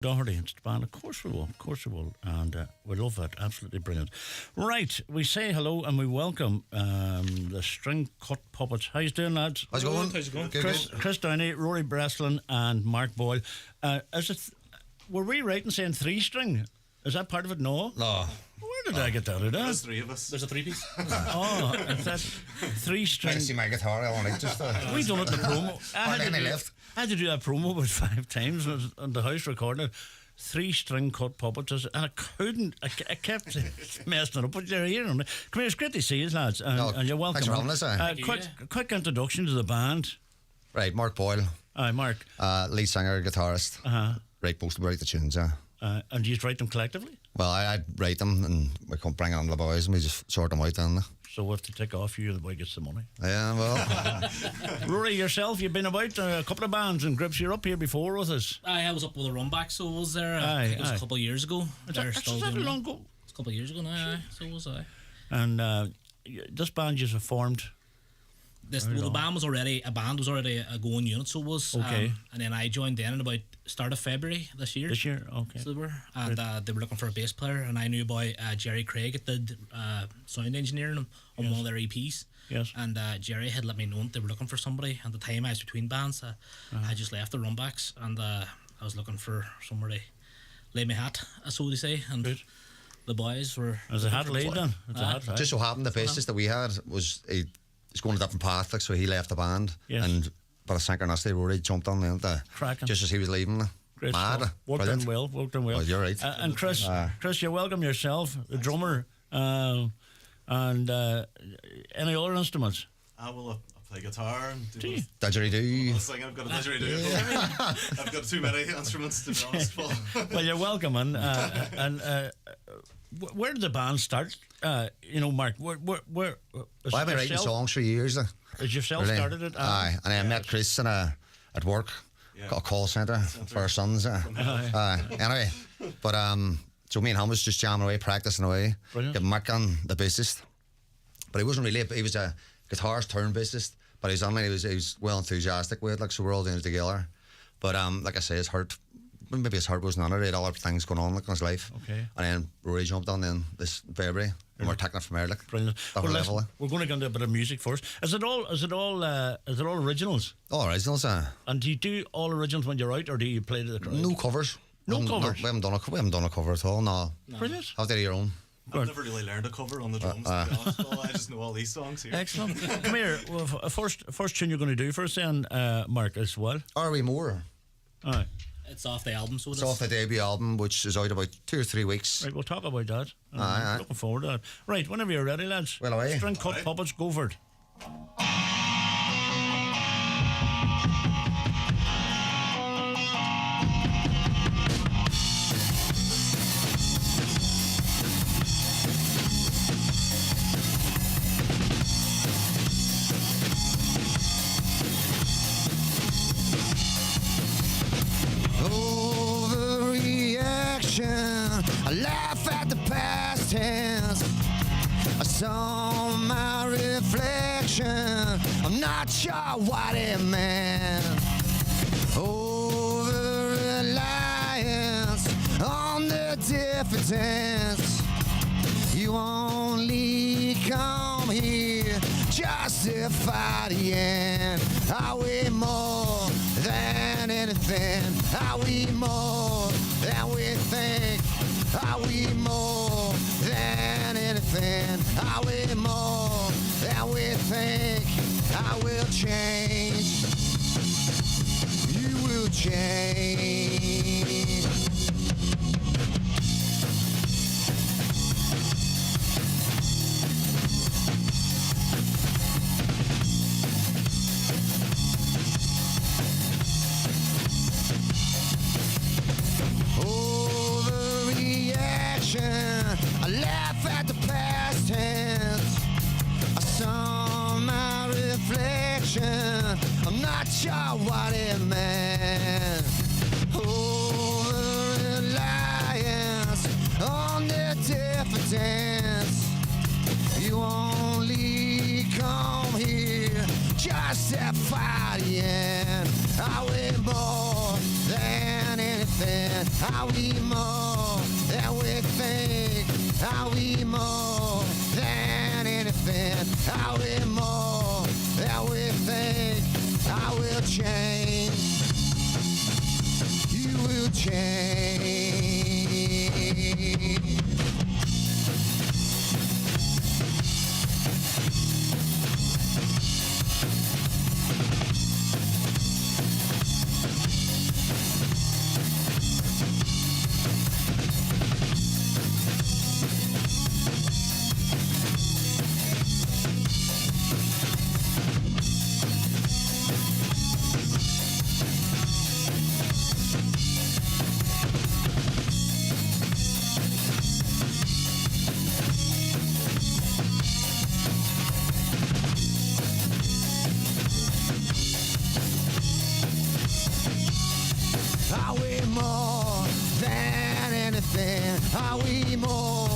Doherty and band. Of course we will. Of course we will. And we love it. Absolutely brilliant. Right. We say hello and we welcome the String Cut Puppets. How you doing, lads? How's it going? How's it going? Chris Downey, Rory Breslin and Mark Boyle. Were we right in saying three string? Is that part of it? No. No. Where did I get that out of? There's three of us. There's a three-piece. Oh, is that three string? Trying to see my guitar, I only just We done it in the promo. I had to do that promo about 5 times on the house recording it. 3 string cut puppets, and I couldn't. I kept messing it up, but you're here. Come here, it's great to see you, lads, and you're welcome. Thanks for having us. Quick introduction to the band. Right, Mark Boyle. Aye, Mark. Lead singer, guitarist. Write most about the tunes, and you just write them collectively? Well, I write them and we come bring on the boys and we just sort them out then. So we have to take off you, the boy gets the money. Yeah, well. Rory, yourself, you've been about a couple of bands and Grips. You're up here before with us. I was up with a Runback, so I was there. It was a couple of years ago. Is that long ago? It's a couple of years ago now, so was I. And this band just formed. The band was already a going unit, so it was. Okay. And then I joined in about start of February this year. Okay. So they were looking for a bass player, and I knew about Jerry Craig that did sound engineering on one of their EPs. Yes. And Jerry had let me know that they were looking for somebody. And at the time I was between bands. I just left the Runbacks, and I was looking for somewhere to lay my hat, so to say. And Good. the boys were. As a hat laid then. Just so happened the bassist that we had was he's going a different path, like, so he left the band. Yes. And but a synchronicity, Rory jumped on then Cracking. just as he was leaving. Great Mad. stuff. Worked in well. Oh, you're right. And Chris, you're welcome yourself, the drummer, and any other instruments. I play guitar and do Didgeridoo. sing. I've got a didgeridoo. I've got too many instruments, to be honest, Paul. Well, you're welcome, and where did the band start? Mark, where I've been writing songs for years. Is yourself Really? started it? Aye, and I met Chris at work. Got a call centre for our sons. Anyway, but so me and him was just jamming away, practicing away. Brilliant. Getting Mark on the bassist, but he wasn't really. He was a guitarist turned bassist, but he was well enthusiastic with it. Like, so we're all doing it together. But like I say, his heart wasn't on it. He had other things going on, like, in his life. Okay. And then Rory jumped on then this February, and we're taking it from there. Like, Brilliant. the whole level. We're going to get into a bit of music first. Is it all originals? All originals. And do you do all originals when you're out, or do you play to the crowd? No covers. No covers? We haven't done a cover at all. No. Brilliant. Have to do your own. I've never really learned a cover on the drums, to be honest, Paul. I just know all these songs here. Excellent. Come here. Well, first tune you're going to do for us then, Mark, as well. Are we more? All right. It's off the album, so It's off the debut album, which is out about 2 or 3 weeks. Right, we'll talk about that. Aye. Looking forward to that. Right, whenever you're ready, lads. Well away. String Cut Puppets, go for it. I laugh at the past tense. I saw my reflection. I'm not sure what it meant. Over reliance on the diffidence. You only come here justify the end. Are we more than anything? Are we more than we think? Are we more than anything? Are we more than we think? I will change. You will change. I laugh at the past tense. I saw my reflection. I'm not sure what it meant. Over reliance on the diffidence. You only come here justify the end. Are we more than anything? anything. Are we more than we think? Are we more than anything? Are we more than we think? I will change. You will change. Are we more than anything? Are we more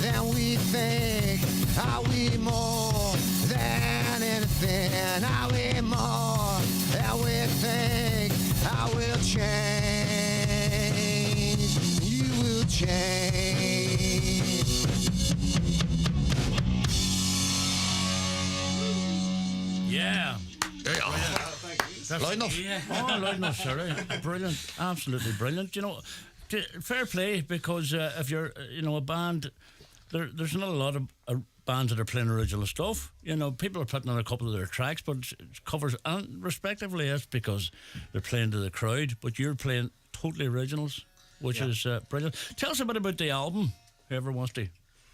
than we think? Are we more than anything? Are we more than we think? I will change. You will change. Yeah. That's Loud enough. Yeah. Oh, loud enough, sorry. Brilliant. Absolutely brilliant. You know, fair play, because if you're, a band, there's not a lot of bands that are playing original stuff. You know, people are putting on a couple of their tracks, but it's covers, and respectively, it's because they're playing to the crowd, but you're playing totally originals, which is brilliant. Tell us a bit about the album, whoever wants to.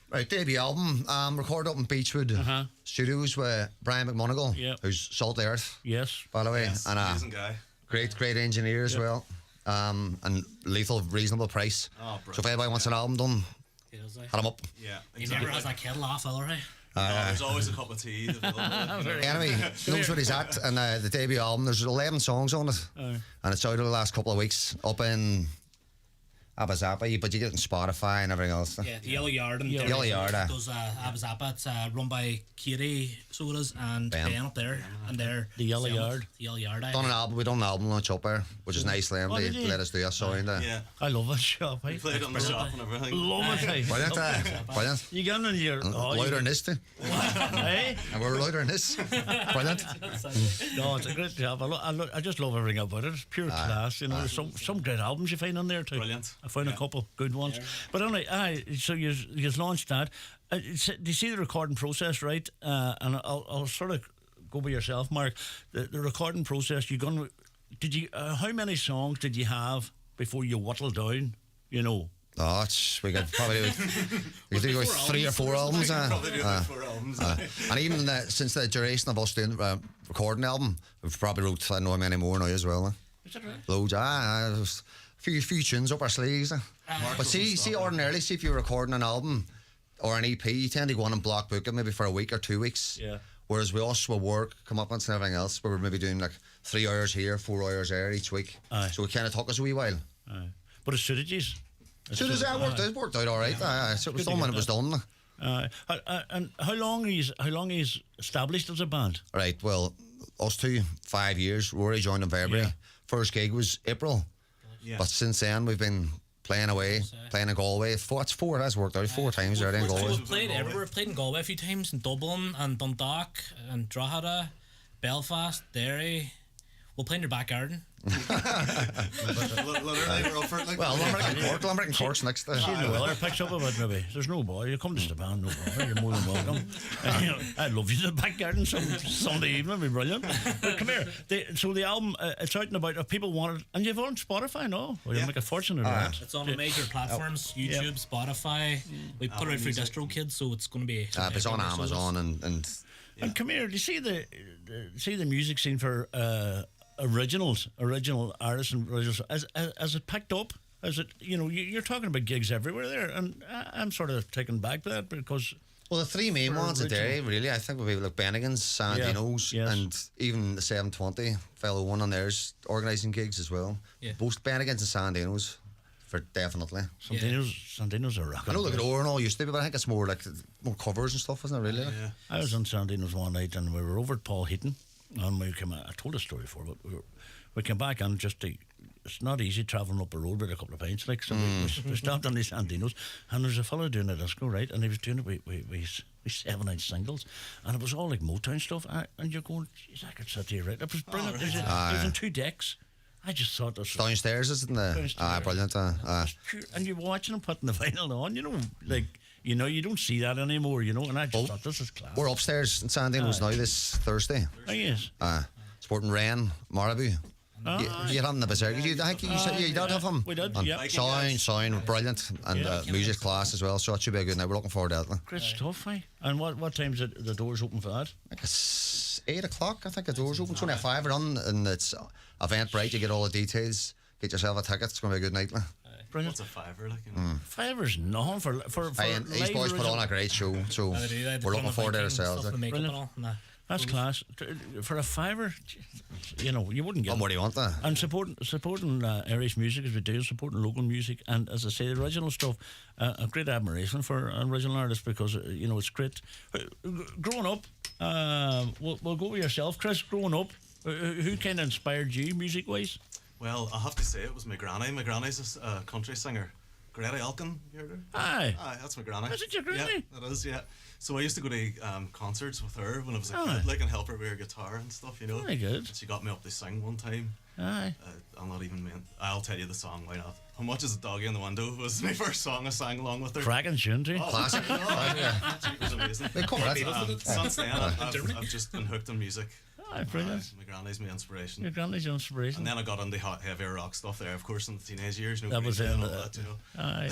Right, debut album, recorded up in Beechwood Studios with Brian McMonagle, Yep. who's Salt the Earth, Yes. by the way, Yes, and amazing guy. great engineer as well, and lethal, reasonable price. Oh, So if anybody wants an album done, He does, hit him up. Yeah, He never has that kettle off, Ellery. There's always a cup of tea. Anyway, knows where he's at, and the debut album, there's 11 songs on it, and it's out of the last couple of weeks up in Abba Zappa, but you get it on Spotify and everything else. Yeah, the Yellow Yard and Yellow Yard, does Abba Zappa. It's run by Katie Sodas and Ben up there, and they're The Yellow selling it. Yard. The Yellow Yard. Done an album, we done an album launch up there, which is nice, Liam. Oh, They did you? let us do a song. Yeah, I love that shop. we played on the shop and everything. Love it. Brilliant, brilliant. You get in your... Louder than this too, Hey? and we're louder than this. Brilliant. No, it's a great job. I just love everything about it. It's pure class. You know, there's some great albums you find on there too. Brilliant. I found a couple good ones. But anyway, so you launched that. Do you see the recording process, right? And I'll sort of go by yourself, Mark. The recording process. How many songs did you have before you whittled down? You know. Oh, we could probably do like 3 or 4 albums. Probably do like 4 albums. And even since the duration of us doing recording album, we've probably wrote I don't know how many more now as well. Is that right? Loads. There's a few tunes up our sleeves. But see, ordinarily, if you're recording an album or an EP, you tend to go on and block book it maybe for a week or 2 weeks. Yeah. Whereas we also will work, come up and everything else, where we're maybe doing like 3 hours here, 4 hours there each week. Aye. So it kind of took us a wee while. Aye. But it suited you. So it worked out all right. So it was done when it was done. And how long he's established as a band? Right, well, us two, 5 years. Rory joined in February. Yeah. First gig was April. Yeah. But since then, we've been playing away, playing in Galway. It's 4, that's worked out 4 times already in Galway. We've played everywhere. We've played in Galway a few times, in Dublin and Dundalk and Drogheda, Belfast, Derry. We'll play in your back garden. Literally, we're up for it. Like, Well, Limerick and Cork's next to See the weather picks up a bit maybe. There's no bother. You come to the band, no bother. You're more than welcome. I'd love you in the back garden some Sunday evening. It'd be brilliant. But come here. So the album, it's out and about. If people want it, and you've on Spotify, no? Well, you'll make a fortune out of that. It's on major platforms: YouTube, Spotify. We put it out through DistroKid, so it's going to be. it's on Amazon and And come here. Do you see the music scene for original artists and originals? As it picked up? As it, you're talking about gigs everywhere there, and I'm sort of taken back by that because. well, the 3 main For ones a day original. really, I think, would be like Bennigan's, Sandino's, yes. and even the 720 fellow one on theirs organising gigs as well. Yeah. Both Bennigan's and Sandino's, for definitely. Sandino's are rocking. I know look at Oren and all used to be, but I think it's more like more covers and stuff, isn't it? Really? yeah. I was on Sandino's one night and we were over at Paul Heaton and I told a story before, but we came back and just to it's not easy travelling up a road with a couple of pints. Like, so we stopped on these Sandinos, and there's a fella doing a disco, right? And he was doing it with 7-inch singles, and it was all like Motown stuff. And you're going, geez, I could sit here, right? It was brilliant. It was in 2 decks. I just thought this was Downstairs, isn't it? Downstairs. Brilliant. and you're watching them putting the vinyl on, like, you don't see that anymore, and I just thought this is class. We're upstairs in Sandino's now this Thursday. Oh, yes. Supporting Ren, Marabou. You had him in the Berserker. I think you said you did have him. We did, And yeah. Sound, brilliant. And music class as well, so it should be a good night. We're looking forward to it. Great stuff, eh? And what time's the doors open for that? I think it's 8 o'clock. I think the doors open. It's only a 5 run, and it's Eventbrite. You get all the details. Get yourself a ticket. It's going to be a good night. Brilliant. What's a fiver, like, Fiver's nothing for These live boys put original. on a great show, so we're looking forward to it ourselves. That's class. For a fiver, you wouldn't get What more do you want, there? And supporting Irish music as we do, supporting local music, and as I say, the original stuff, a great admiration for original artists because it's great. Growing up, we'll go with yourself, Chris. Growing up, who kind of inspired you music wise? Well, I have to say it was my granny. My granny's a country singer. Greta Elkin, you heard her? Aye. Aye, that's my granny. Is it your granny? Yeah, that is, yeah. So I used to go to concerts with her when I was a kid, like, and help her with her guitar and stuff, Very good. And she got me up to sing one time. Aye. I'll tell you the song, why not? How Much Is a Doggy in the Window was my first song I sang along with her. Cracking tune too. Classic. It was amazing. They cover that. Since then, I've just been hooked on music. Aye, brilliant. My granny's my inspiration. Your granny's your inspiration. And then I got into heavier rock stuff there, of course, in the teenage years. That was Green Day and it. all that, Aye.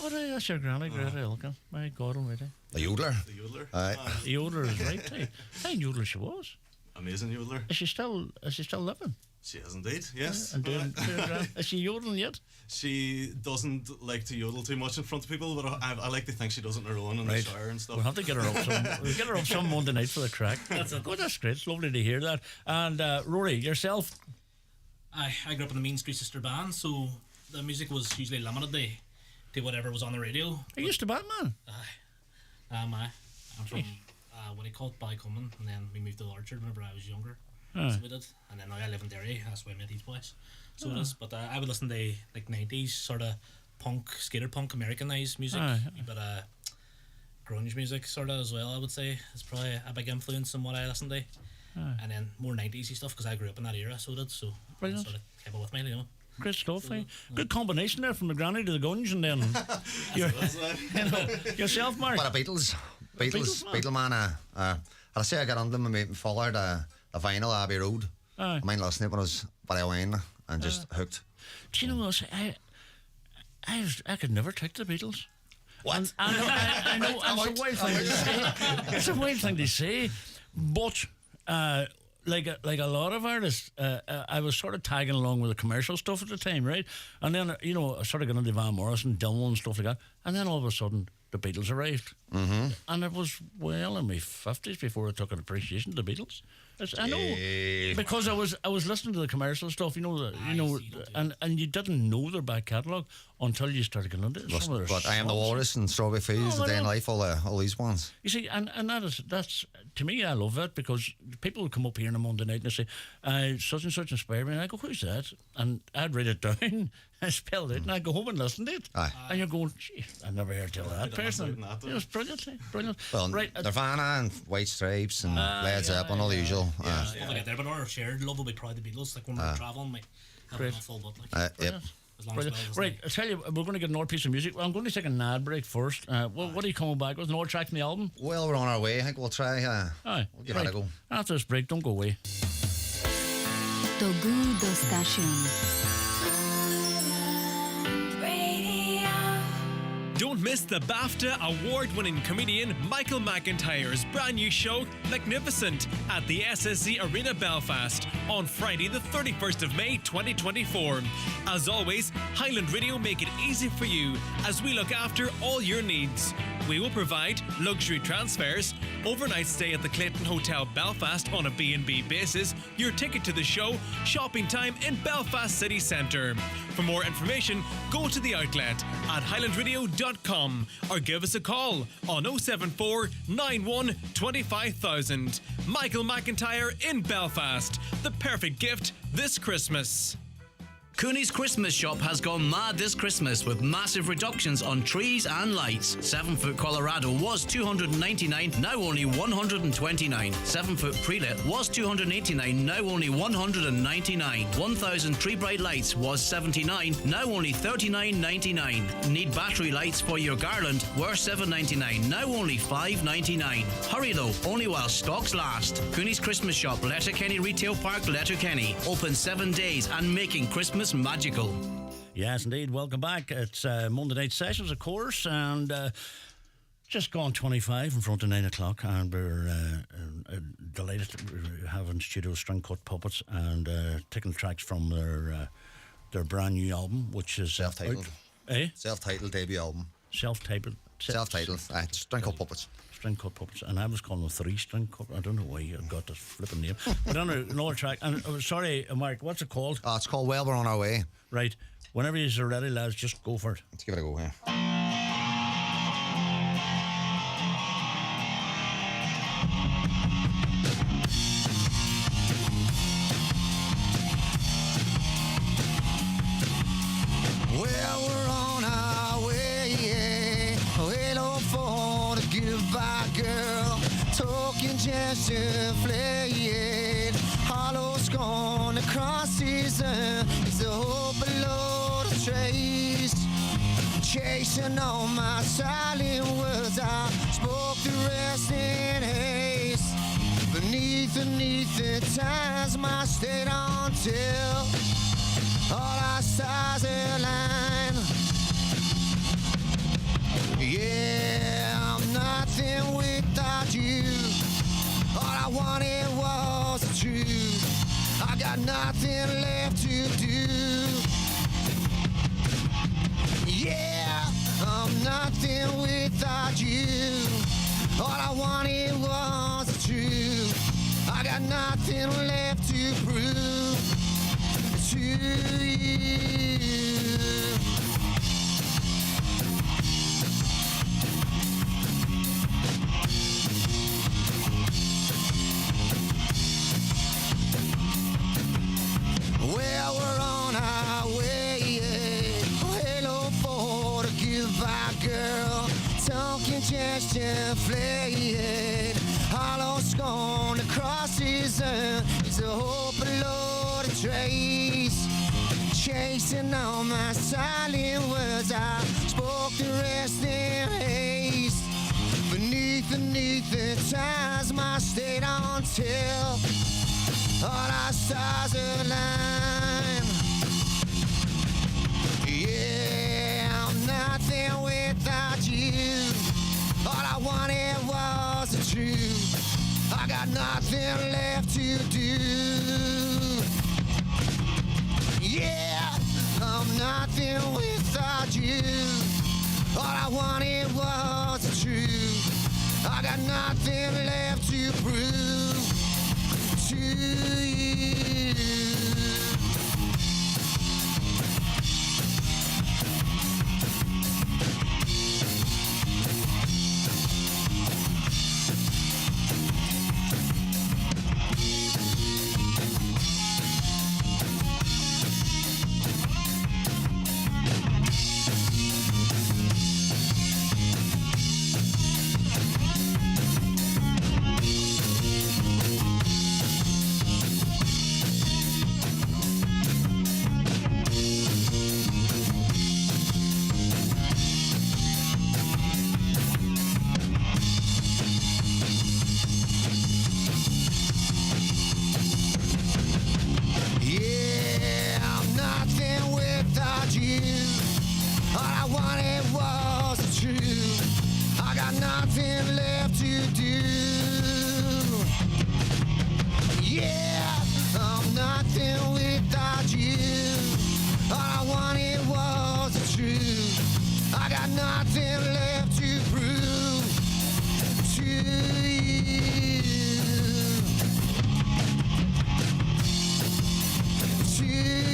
Oh, that's your granny, Greta Elkin. My God almighty. A yodeler. The yodeler. Aye. The yodeler is right too. Fine yodeler she was. Amazing yodeler. Is she still living? She is indeed, yes. And doing is she yodeling yet? She doesn't like to yodel too much in front of people, but I like to think she does it on her own in the shower and stuff. We'll have to get her up we'll get her up some Monday night for the crack. That's great. It's lovely to hear that. And Rory, yourself? I grew up in the Mean Street Sister band, so the music was usually limited to whatever was on the radio. Are you used to Batman? I'm from what do you call it, Ballycummin, and then we moved to Larcher whenever I was younger. So we did, and then now I live in Derry. That's why I met these boys. So it is. But I would listen to like 90s sort of punk, skater punk, Americanized music, a bit of grunge music sort of as well. I would say it's probably a big influence on what I listen to. And then more 90s stuff because I grew up in that era. So did so. Brilliant. Sort of kept it with me, Great stuff, eh? Good combination there from the granny to the gunge, and then yourself, Mark. But a Beatles man. I say I got on them and followed the vinyl Abbey Road. I mind listening when I was by wine and just hooked. Do you know what? I could never take the Beatles. What? I know. It's a wild thing to say. It's a wild thing to say, but like a lot of artists, I was sort of tagging along with the commercial stuff at the time, right? And then I sort of got into Van Morrison, Dylan, and stuff like that. And then all of a sudden, the Beatles arrived, and it was well in my 50s before I took an appreciation to the Beatles. I know because I was listening to the commercial stuff, and you didn't know their back catalogue until you started getting into it. But I Am the Walrus and Strawberry Fields, The Day in Life, all these ones. You see, and that's to me, I love that because people will come up here on a Monday night and they say, such and such inspired me, and I go, who's that? And I'd write it down, I spelled it, and I go home and listen to it. And you're going, gee, I never heard tell that person. It was brilliant, brilliant. Well, right, Nirvana and White Stripes and Led Zeppelin, all the usual. Stuff like that there, but our shared love will be probably the Beatles. Like when we're traveling, we have a full butt. Yep. As long as right, I tell you, we're going to get another piece of music. Well, I'm going to take a ad break first. What are you coming back with? Another track from the album? Well, we're on our way. I think we'll try. Aye. We'll give it a go. After this break, don't go away. Togudo Station. Don't miss the BAFTA award-winning comedian Michael McIntyre's brand new show, Magnificent, at the SSE Arena Belfast on Friday the 31st of May 2024. As always, Highland Radio make it easy for you as we look after all your needs. We will provide luxury transfers, overnight stay at the Clayton Hotel Belfast on a B&B basis, your ticket to the show, shopping time in Belfast City Centre. For more information, go to the outlet at highlandradio.com or give us a call on 074 91 25000. Michael McIntyre in Belfast, the perfect gift this Christmas. Cooney's Christmas shop has gone mad this Christmas with massive reductions on trees and lights. 7-foot Colorado was $299, now only $129. 7-foot Prelit was $289, now only $199. 1,000 tree bright lights was $79, now only $39.99. Need battery lights for your garland were $7.99, now only $5.99. Hurry though, only while stocks last. Cooney's Christmas shop, Letterkenny Retail Park, Letterkenny. Open 7 days and making Christmas magical. Yes, indeed. Welcome back. It's Monday Night Sessions, of course, and just gone 25 in front of 9 o'clock, and we're delighted to have in studio String Cut Puppets and taking tracks from their brand new album, which is Self-titled. Self-titled debut album. Self-titled. String Cut Puppets. String Cut Puppets, and I was calling them 3 String Cut. I don't know why you got this flipping name. But another track. And sorry, Mark, what's it called? It's called Well We're On Our Way. Right. Whenever you're ready, lads, just go for it. Let's give it a go here. Well, we're on our way, yeah. Hello for the goodbye girl. Talking gesture, playing. Hollow scorn across season. It's the hope below the trace. Chasing all my silent words. I spoke the rest in haste. Beneath the times my state on till all our stars align. Yeah, I'm nothing without you. All I wanted was the truth. I got nothing left to do. Yeah, I'm nothing without you. All I wanted was the truth. I got nothing left to prove to you. Well, we're on our way, yeah. Hello for the goodbye girl. Talking gesture, playing. Hollow scorn across season. It's a hope below the trace. Chasing all my silent words. I spoke the rest in haste. Beneath the times my state on till all our stars align. Yeah, I'm nothing without you. All I wanted was the truth. I got nothing left to do. Yeah, I'm nothing without you. All I wanted was the truth. I got nothing left to prove to you. Yeah, I'm nothing without you. All I wanted was the truth. I got nothing left to do. Yeah, I'm nothing without you. All I wanted was the truth. I got nothing left to prove to you. To you.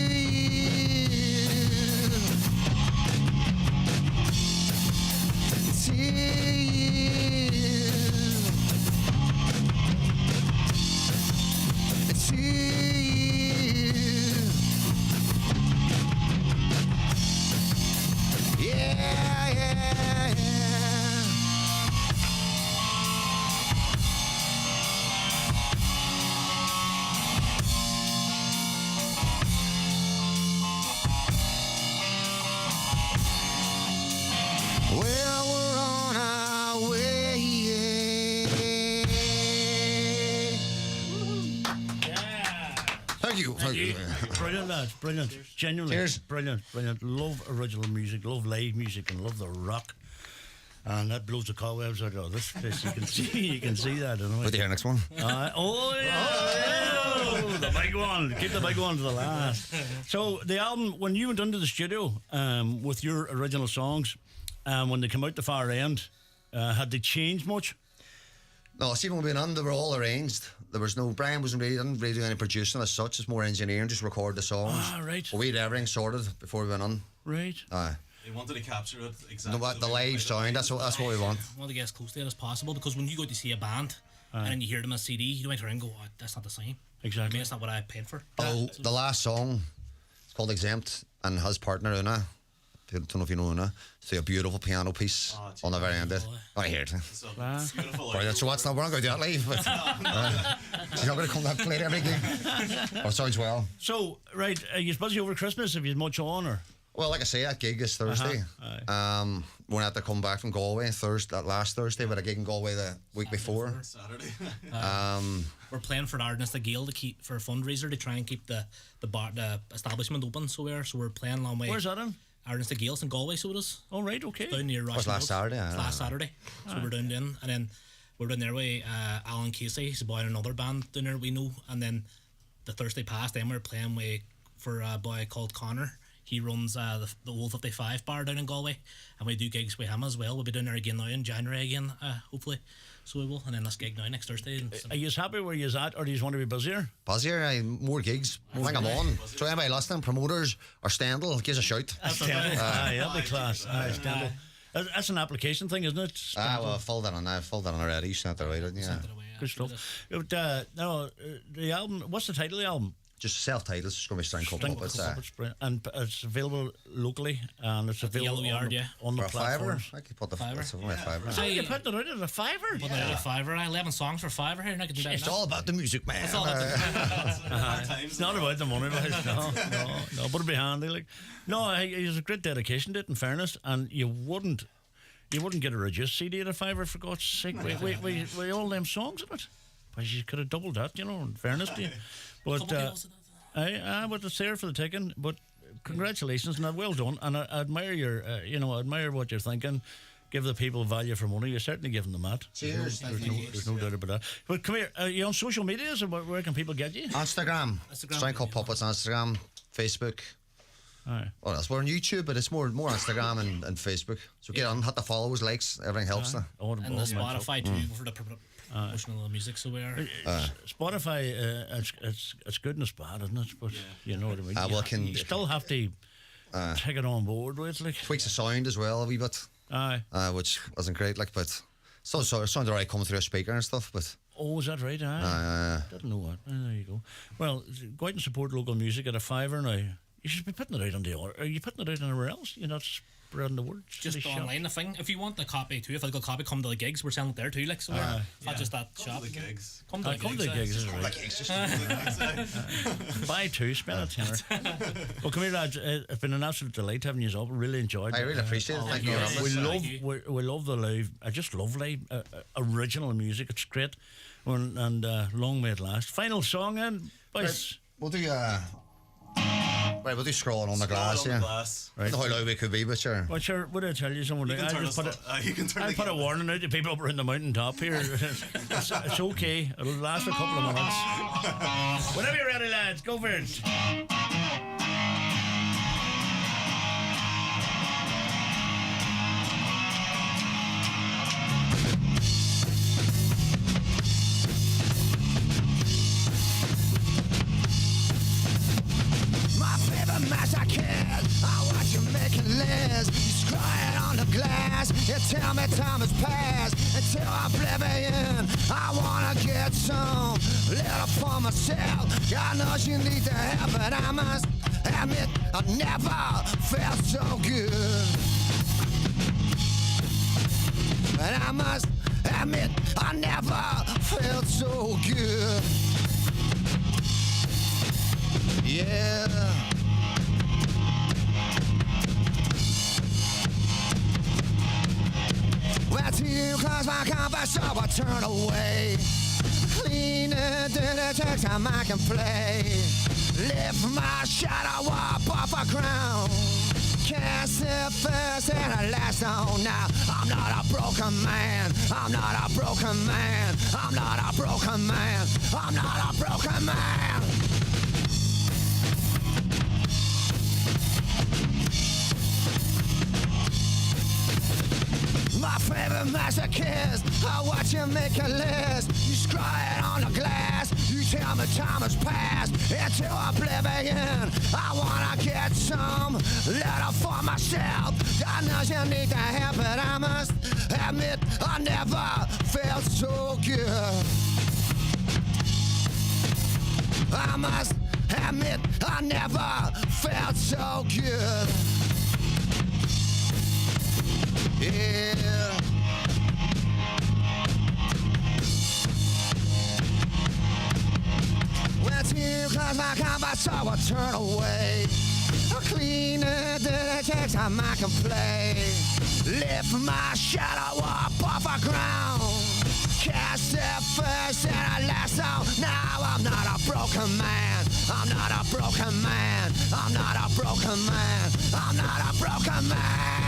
Yeah, yeah, yeah. Well, we're on our way. Thank you. Thank you. Brilliant, lads. Brilliant. Genuinely. Cheers. Brilliant. Brilliant. Love original music, love live music, and love the rock. And that blows the cobwebs out of this place. You can see that. Wait to hear next one. Oh, yeah. The big one. Keep the big one to the last. So, the album, when you went into the studio with your original songs, when they came out the far end, had they changed much? No, see, when we went on, they were all arranged. There was no, Brian didn't really do any producing as such. It's more engineering, just record the songs. Ah, right. But we had everything sorted before we went on. Right. He wanted to capture it exactly. The live sound, that's what we want. I want to get as close to it as possible, because when you go to see a band and then you hear them on CD, you might turn and go, oh, that's not the same. Exactly. I mean, it's not what I paid for. The last song, it's called Exempt, and his partner Una, I don't know if you know Una, it's a beautiful piano piece on the very end of it. I hear it. It's beautiful. Right, so what's not, we're not going to do that live, but she's not going to come and play it every gig. Oh, it sounds well. So, right, are you busy over Christmas? Have you much on, or? Well, like I say, that gig is Thursday. When I had to come back from Galway last Thursday, but a gig in Galway the week before. Saturday. We're playing for Ardness the Gale to keep for a fundraiser to try and keep the establishment open. So we're playing along way. Where's that in? Ardness the Gales in Galway. So it is. Oh, right, okay. Down near was last Saturday. Last Saturday. So we're down then, and then we're down there with Alan Casey. He's a boy in another band down there we know, and then the Thursday past, then we're playing for a boy called Connor. He runs the Old 55 bar down in Galway, and we do gigs with him as well. We'll be down there again now in January again, hopefully. So we will, and then this gig now next Thursday. Are you happy where you're at, or do you want to be busier? Busier, more gigs. I think I'm on. So anybody listening, promoters or Stendhal, give us a shout. Stendhal. That'll be class. Stendhal. That's an application thing, isn't it? Well, I've filled that on already. You sent it away, didn't you? Good stuff. The album, what's the title of the album? Just self-titled. It's going to be String Cup Puppets. And it's available locally, and it's available on the platforms. I could put the fiver. So you put it out at a fiver? Put it out at a fiver. 11 songs for a fiver here. It's all about the music, man. It's all about the It's not about the money, but no, but it'd be handy. Like, no, it's a great dedication to it, in fairness, and you wouldn't get a reduced CD at a fiver, for God's sake. We all them songs of it. But you could have doubled that, in fairness to you. But but it's there for the taking. But congratulations, and well done. And I admire your, admire what you're thinking. Give the people value for money. You're certainly giving them that. Cheers. There's no doubt about that. But come here, are you on social media? So where can people get you? Instagram. String Cup Puppets on Instagram, Facebook. What else? We're on YouTube, but it's more Instagram and Facebook. So get on, hit the follows, likes, everything helps. And the Spotify too for the promotion of the music. So we are. Spotify, it's good and it's bad, isn't it? But you know what I mean. You still have to take it on board with, like. Tweaks the sound as well a wee bit. Which wasn't great, like, but still it sounded alright coming through a speaker and stuff, but. Oh, is that right? Didn't know that. There you go. Well, go out and support local music at a fiver now. You should be putting it out on the other. Are you putting it out anywhere else? You're not spreading the word. Just online, the thing. If you want the copy too, if I got a copy, come to the gigs. We're selling it there too. Like, so not just that shop. Come to the gigs. Come to the gigs. Buy two, spend a tenner. Well, come here, lads. It's been an absolute delight having you up. Really enjoyed it. I really appreciate it. Thank you. We love the live. I just love live original music. It's great, and long may it last. Final song, then, boys. We'll do we'll do Scrolling on the Glass, Right. I don't know how loud we could be, but sure. Well, sure, would I tell you something? I put a warning out to people up around the mountaintop here. It's okay. It'll last a couple of minutes. Whenever you're ready, lads, go for it. I watch you making less. You crying on the glass. You tell me time has passed until oblivion. I wanna get some little for myself. I know you need the help, but I must admit I never felt so good. I must admit I never felt so good. Yeah. Well, to close my compass, so I turn away. Clean it, dirty takes time I can play. Lift my shadow up off the ground. Cast it first and I last on now. I'm not a broken man. I'm not a broken man. I'm not a broken man. I'm not a broken man. My favorite masochist, I watch you make a list. You scry it on the glass. You tell me time has passed into oblivion. I wanna get some letter for myself. I know you need the help, but I must admit I never felt so good. I must admit I never felt so good. Yeah. Well, to close my compass, so I turn away. I clean it, the takes time I can play. Lift my shadow up off the ground. Cast it first and I last on. Now I'm not a broken man. I'm not a broken man. I'm not a broken man. I'm not a broken man.